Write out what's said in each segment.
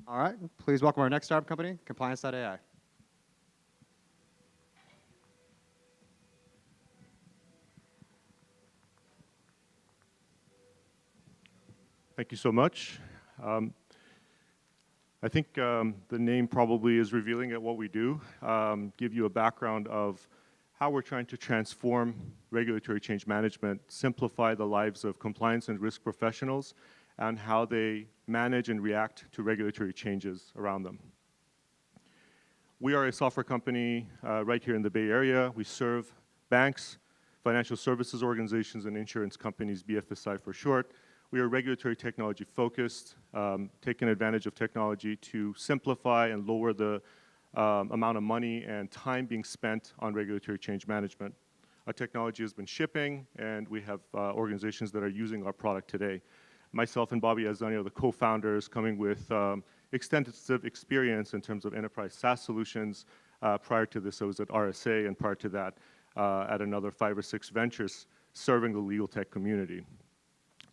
All right, please welcome our next startup company, Compliance.ai. Thank you so much. I think the name probably is revealing at what we do. Give you a background of how we're trying to transform regulatory change management, simplify the lives of compliance and risk professionals, and how they manage and react to regulatory changes around them. We are a software company right here in the Bay Area. We serve banks, financial services organizations, and insurance companies, BFSI for short. We are regulatory technology focused, taking advantage of technology to simplify and lower the amount of money and time being spent on regulatory change management. Our technology has been shipping, and we have organizations that are using our product today. Myself and Bobby Azzani are the co-founders, coming with extensive experience in terms of enterprise SaaS solutions. Prior to this, I was at RSA, and prior to that, at another 5 or 6 ventures serving the legal tech community.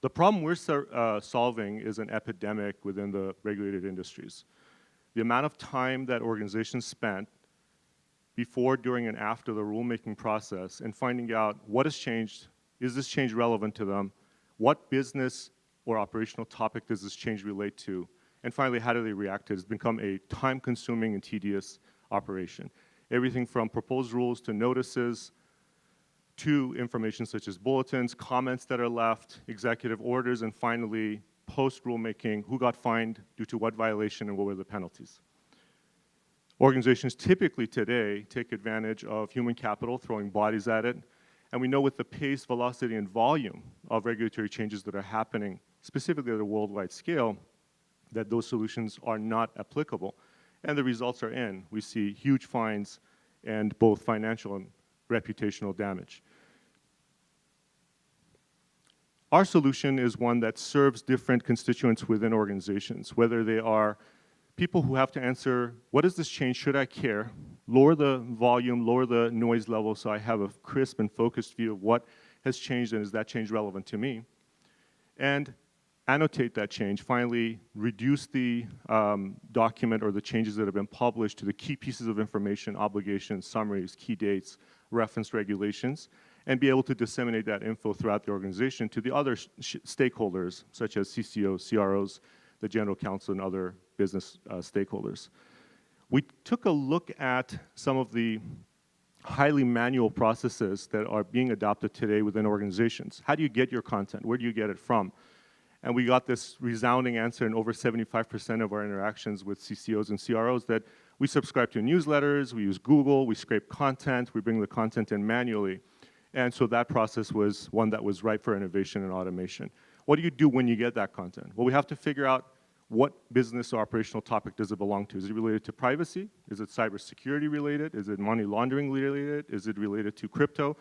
The problem we're solving is an epidemic within the regulated industries. The amount of time that organizations spent before, during, and after the rulemaking process and finding out what has changed, is this change relevant to them, what business or operational topic does this change relate to, and finally, how do they react to it, has become a time-consuming and tedious operation. Everything from proposed rules to notices, to information such as bulletins, comments that are left, executive orders, and finally, post-rulemaking, who got fined, due to what violation, and what were the penalties. Organizations typically today take advantage of human capital, throwing bodies at it, and we know with the pace, velocity, and volume of regulatory changes that are happening, specifically at a worldwide scale, that those solutions are not applicable. And the results are in. We see huge fines and both financial and reputational damage. Our solution is one that serves different constituents within organizations, whether they are people who have to answer, what does this change, should I care? Lower the volume, lower the noise level so I have a crisp and focused view of what has changed and is that change relevant to me? And annotate that change, finally reduce the document or the changes that have been published to the key pieces of information, obligations, summaries, key dates, reference regulations, and be able to disseminate that info throughout the organization to the other stakeholders, such as CCOs, CROs, the general counsel, and other business stakeholders. We took a look at some of the highly manual processes that are being adopted today within organizations. How do you get your content? Where do you get it from? And we got this resounding answer in over 75% of our interactions with CCOs and CROs that we subscribe to newsletters, we use Google, we scrape content, we bring the content in manually. And so that process was one that was ripe for innovation and automation. What do you do when you get that content? Well, we have to figure out what business or operational topic does it belong to. Is it related to privacy? Is it cybersecurity related? Is it money laundering related? Is it related to crypto?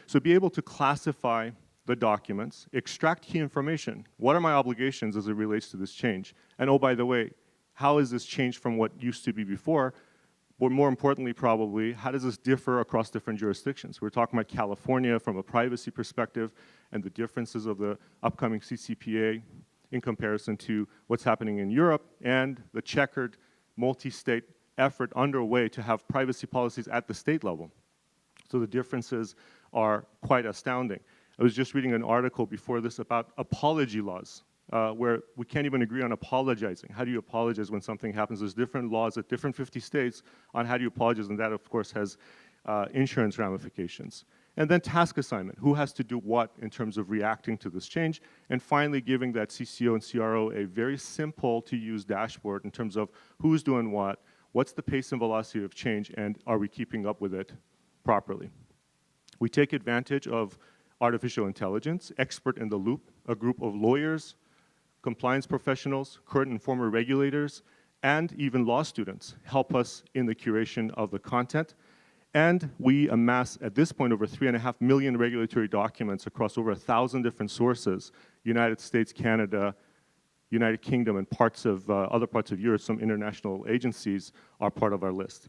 So be able to classify the documents, extract key information. What are my obligations as it relates to this change? And oh, by the way, how is this changed from what used to be before? But more importantly, probably, how does this differ across different jurisdictions? We're talking about California from a privacy perspective and the differences of the upcoming CCPA in comparison to what's happening in Europe and the checkered multi-state effort underway to have privacy policies at the state level. So the differences are quite astounding. I was just reading an article before this about apology laws, where we can't even agree on apologizing. How do you apologize when something happens? There's different laws at different 50 states on how do you apologize, and that, of course, has insurance ramifications. And then task assignment. Who has to do what in terms of reacting to this change? And finally, giving that CCO and CRO a very simple-to-use dashboard in terms of who's doing what, what's the pace and velocity of change, and are we keeping up with it properly? We take advantage of artificial intelligence, expert in the loop, a group of lawyers, compliance professionals, current and former regulators, and even law students help us in the curation of the content. And we amass, at this point, over 3.5 million regulatory documents across over 1,000 different sources, United States, Canada, United Kingdom, and parts of other parts of Europe. Some international agencies are part of our list.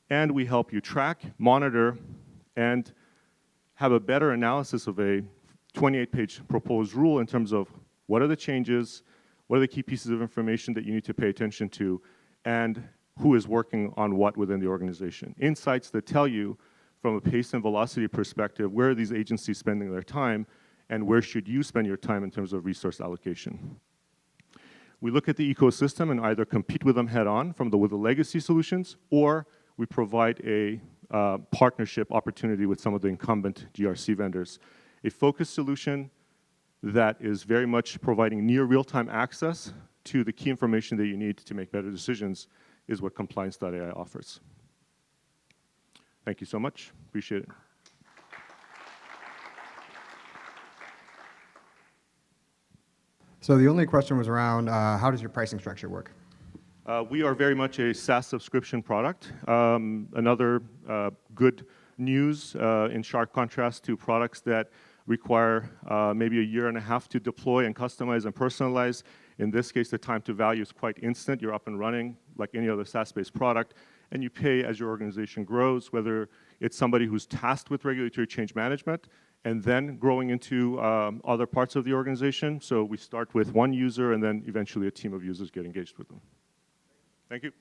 And we help you track, monitor, and have a better analysis of a 28-page proposed rule in terms of what are the changes, what are the key pieces of information that you need to pay attention to, and who is working on what within the organization. Insights that tell you, from a pace and velocity perspective, where are these agencies spending their time, and where should you spend your time in terms of resource allocation. We look at the ecosystem and either compete with them head-on with the legacy solutions, or we provide a partnership opportunity with some of the incumbent GRC vendors. A focused solution that is very much providing near real-time access to the key information that you need to make better decisions is what Compliance.ai offers. Thank you so much. Appreciate it. So the only question was around how does your pricing structure work? We are very much a SaaS subscription product. Another good news in sharp contrast to products that require maybe a year and a half to deploy and customize and personalize. In this case, the time to value is quite instant. You're up and running like any other SaaS-based product, and you pay as your organization grows, whether it's somebody who's tasked with regulatory change management and then growing into other parts of the organization. So we start with one user and then eventually a team of users get engaged with them. Thank you.